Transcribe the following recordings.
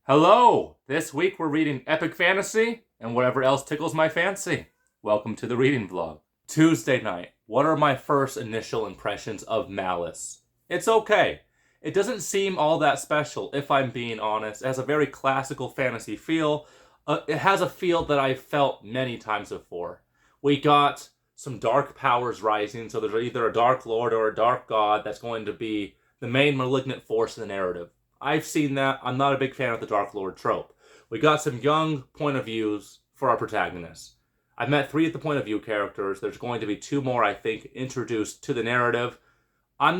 Hello! This week we're reading epic fantasy and whatever else tickles my fancy. Welcome to the reading vlog. Tuesday night. What are my first initial impressions of Malice? It's okay. It doesn't seem all that special, if I'm being honest. It has a very classical fantasy feel. It has a feel that I've felt many times before. We got some dark powers rising, so there's either a dark lord or a dark god that's going to be the main malignant force in the narrative. I've seen that. I'm not a big fan of the Dark Lord trope. We got some young point of views for our protagonists. I've met 3 of the point of view characters. There's going to be 2 more, I think, introduced to the narrative. I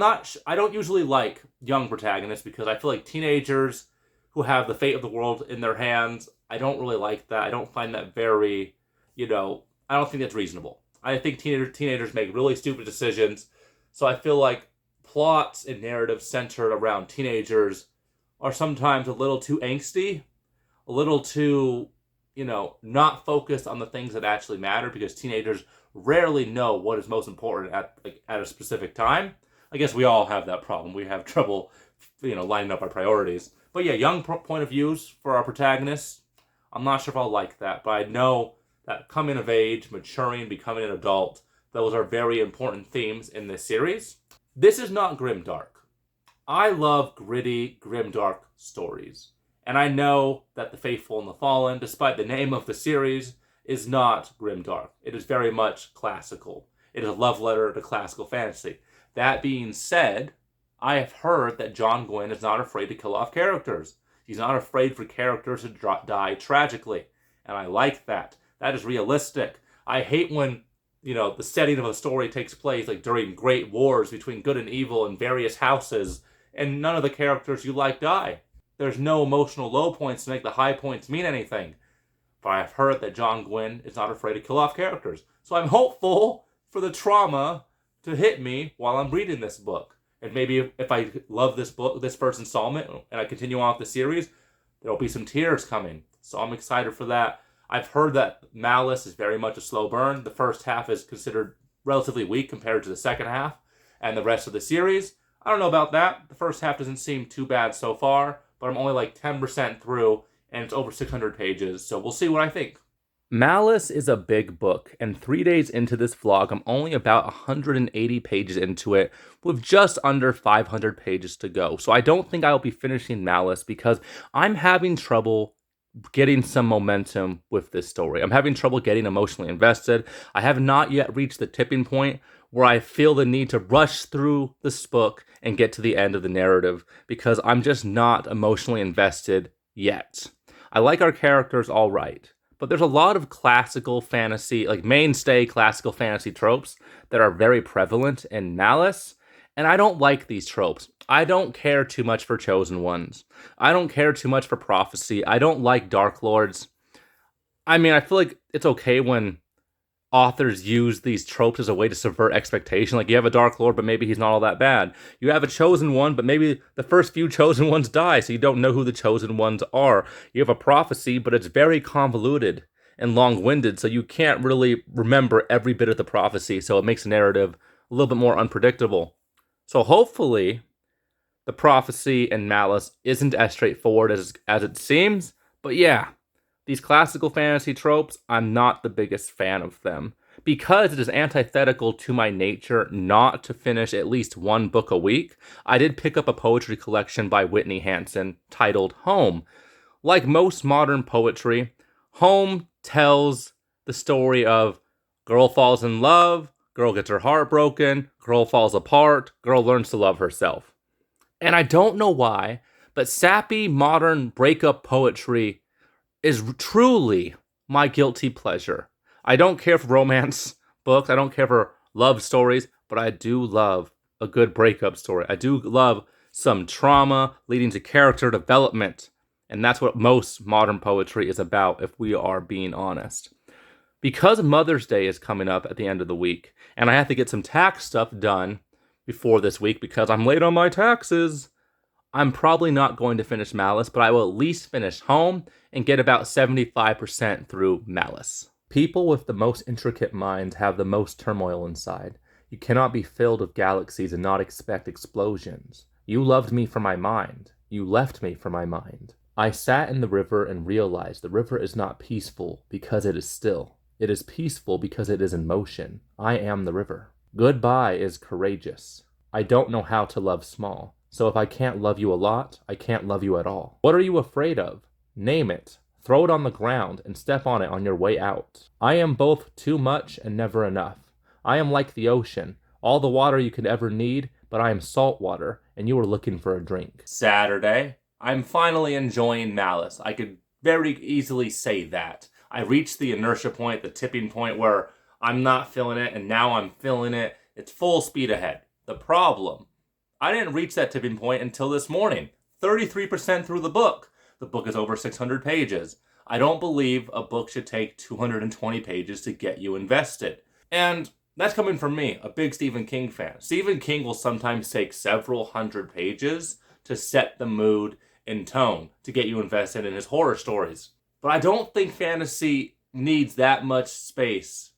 don't usually like young protagonists because I feel like teenagers who have the fate of the world in their hands, I don't really like that. I don't find that very, I don't think that's reasonable. I think teenagers make really stupid decisions. So I feel like plots and narratives centered around teenagers are sometimes a little too angsty, a little too, not focused on the things that actually matter because teenagers rarely know what is most important at a specific time. I guess we all have that problem. We have trouble, lining up our priorities. But yeah, young point of views for our protagonists. I'm not sure if I'll like that, but I know that coming of age, maturing, becoming an adult, those are very important themes in this series. This is not grimdark. I love gritty, grimdark stories. And I know that The Faithful and the Fallen, despite the name of the series, is not grimdark. It is very much classical. It is a love letter to classical fantasy. That being said, I have heard that John Gwynne is not afraid to kill off characters. He's not afraid for characters to die tragically. And I like that. That is realistic. I hate when the setting of a story takes place like during great wars between good and evil in various houses, and none of the characters you like die. There's no emotional low points to make the high points mean anything. But I've heard that John Gwynne is not afraid to kill off characters. So I'm hopeful for the trauma to hit me while I'm reading this book. And maybe if I love this book, this first installment, and I continue on with the series, there'll be some tears coming. So I'm excited for that. I've heard that Malice is very much a slow burn. The first half is considered relatively weak compared to the second half and the rest of the series. I don't know about that. The first half doesn't seem too bad so far, but I'm only like 10% through, and it's over 600 pages, so we'll see what I think. Malice is a big book, and 3 days into this vlog, I'm only about 180 pages into it, with just under 500 pages to go. So I don't think I'll be finishing Malice because I'm having trouble getting some momentum with this story. I'm having trouble getting emotionally invested. I have not yet reached the tipping point where I feel the need to rush through this book and get to the end of the narrative because I'm just not emotionally invested yet. I like our characters all right, but there's a lot of classical fantasy, like mainstay classical fantasy tropes that are very prevalent in Malice, and I don't like these tropes. I don't care too much for Chosen Ones. I don't care too much for prophecy. I don't like Dark Lords. I mean, I feel like it's okay when authors use these tropes as a way to subvert expectation. Like, you have a Dark Lord, but maybe he's not all that bad. You have a Chosen One, but maybe the first few Chosen Ones die, so you don't know who the Chosen Ones are. You have a prophecy, but it's very convoluted and long-winded, so you can't really remember every bit of the prophecy, so it makes the narrative a little bit more unpredictable. So hopefully, the prophecy in Malice isn't as straightforward as it seems, but yeah, these classical fantasy tropes, I'm not the biggest fan of them. Because it is antithetical to my nature not to finish at least one book a week, I did pick up a poetry collection by Whitney Hansen titled Home. Like most modern poetry, Home tells the story of girl falls in love, girl gets her heart broken, girl falls apart, girl learns to love herself. And I don't know why, but sappy modern breakup poetry is truly my guilty pleasure. I don't care for romance books. I don't care for love stories, but I do love a good breakup story. I do love some trauma leading to character development. And that's what most modern poetry is about, if we are being honest. Because Mother's Day is coming up at the end of the week, and I have to get some tax stuff done before this week because I'm late on my taxes, I'm probably not going to finish Malice, but I will at least finish Home and get about 75% through Malice. People with the most intricate minds have the most turmoil inside. You cannot be filled with galaxies and not expect explosions. You loved me for my mind. You left me for my mind. I sat in the river and realized the river is not peaceful because it is still. It is peaceful because it is in motion. I am the river. Goodbye is courageous. I don't know how to love small. So if I can't love you a lot, I can't love you at all. What are you afraid of? Name it. Throw it on the ground and step on it on your way out. I am both too much and never enough. I am like the ocean, all the water you could ever need, but I am salt water, and you are looking for a drink. Saturday. I'm finally enjoying Malice. I could very easily say that. I reached the inertia point, the tipping point where I'm not feeling it, and now I'm feeling it. It's full speed ahead. The problem, I didn't reach that tipping point until this morning. 33% through the book. The book is over 600 pages. I don't believe a book should take 220 pages to get you invested. And that's coming from me, a big Stephen King fan. Stephen King will sometimes take several hundred pages to set the mood and tone to get you invested in his horror stories. But I don't think fantasy needs that much space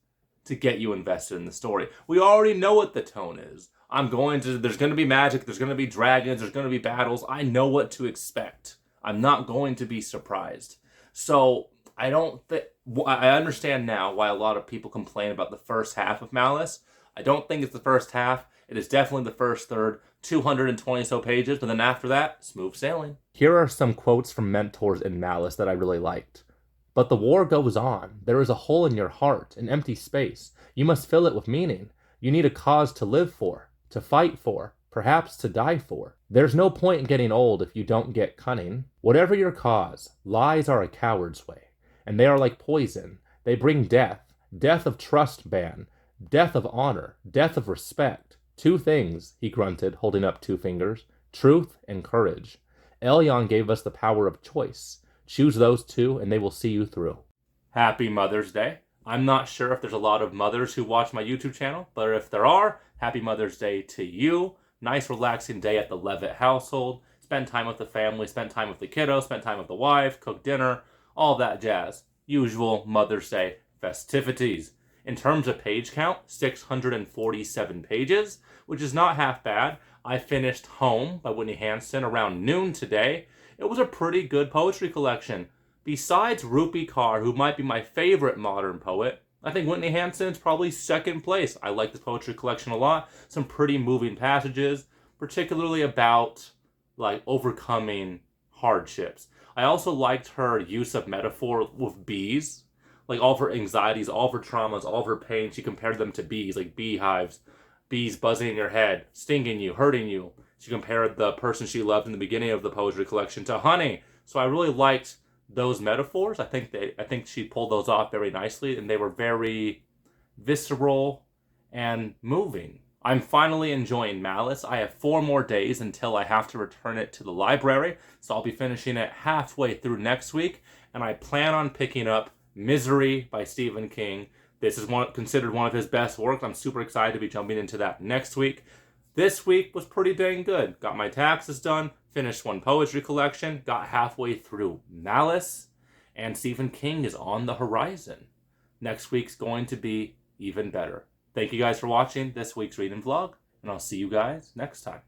to get you invested in the story. We already know what the tone is. There's going to be magic, there's going to be dragons, there's going to be battles. I know what to expect. I'm not going to be surprised. So I understand now why a lot of people complain about the first half of Malice. I don't think it's the first half. It is definitely the first third, 220 so pages, but then after that, smooth sailing. Here are some quotes from mentors in Malice that I really liked. But the war goes on. There is a hole in your heart, an empty space. You must fill it with meaning. You need a cause to live for, to fight for, perhaps to die for. There's no point in getting old if you don't get cunning. Whatever your cause, lies are a coward's way, and they are like poison. They bring death, death of trust ban, death of honor, death of respect. Two things, he grunted, holding up 2 fingers, truth and courage. Elyon gave us the power of choice. Choose those 2 and they will see you through. Happy Mother's Day. I'm not sure if there's a lot of mothers who watch my YouTube channel, but if there are, happy Mother's Day to you. Nice relaxing day at the Levitt household. Spend time with the family, spend time with the kiddo, spend time with the wife, cook dinner, all that jazz. Usual Mother's Day festivities. In terms of page count, 647 pages, which is not half bad. I finished Home by Whitney Hansen around noon today. It was a pretty good poetry collection. Besides Rupi Kaur, who might be my favorite modern poet, I think Whitney Hansen's probably second place. I like this poetry collection a lot. Some pretty moving passages, particularly about overcoming hardships. I also liked her use of metaphor with bees. All of her anxieties, all of her traumas, all of her pain, she compared them to bees, like beehives. Bees buzzing in your head, stinging you, hurting you. She compared the person she loved in the beginning of the poetry collection to honey. So I really liked those metaphors. I think she pulled those off very nicely, and they were very visceral and moving. I'm finally enjoying Malice. I have 4 more days until I have to return it to the library, so I'll be finishing it halfway through next week, and I plan on picking up Misery by Stephen King. This is considered one of his best works. I'm super excited to be jumping into that next week. This week was pretty dang good. Got my taxes done, finished one poetry collection, got halfway through Malice, and Stephen King is on the horizon. Next week's going to be even better. Thank you guys for watching this week's reading vlog, and I'll see you guys next time.